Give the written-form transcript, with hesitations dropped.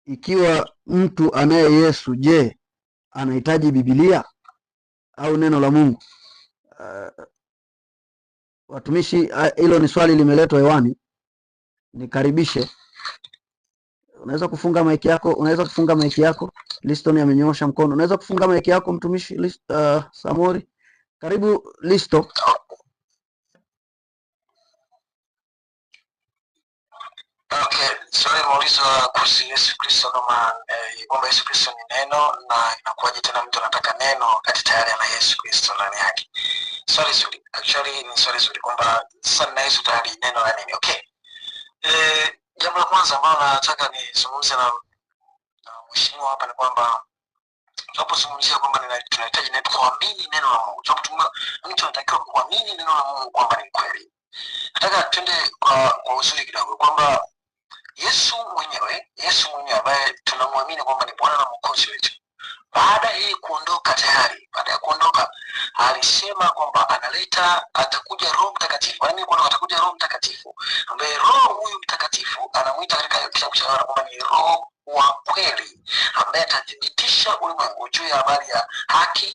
ikiwa mtu anaye Yesu, je, anahitaji Biblia au neno la Mungu? Watumishi, hilo ni swali limeletwa hewani. Nikaribishe. Unaweza kufunga maiki yako. Liston amenyoosha mkono. Unaweza kufunga maiki yako mtumishi Samori. Karibu Listo. Okay, swali muulizo kuhusu Yesu Kristo kama kwamba Yesu Kristo ni neno na inakuwaje tena mtu anataka neno wakati tayari ana Yesu Kristo ndani yake. Swali zuri. Actually ni swali zuri kwamba sasa na Yesu tayari neno la nini. Okay. Jambo la kwanza ambalo nataka nizungumze na mheshimiwa hapa ni kwamba tunapozungumzia kwamba tunahitaji neno kuamini neno la Mungu. Mtu anatakiwa kuamini neno la Mungu kwamba ni kweli. Nataka twende kwa uzuri kidogo kwamba Yesu mwenyewe ambaye tunamwamini kwamba ni Bwana na Mwokozi wetu, baada ya kuondoka alisema kwamba atakuja Roho Mtakatifu. Yaani kwamba atakuja Roho Mtakatifu ambaye Roho huyu Mtakatifu anamuita katika kitabu cha Yohana kwamba ni Roho wa kweli ambaye atathibitisha ulimwengu juu ya habari ya haki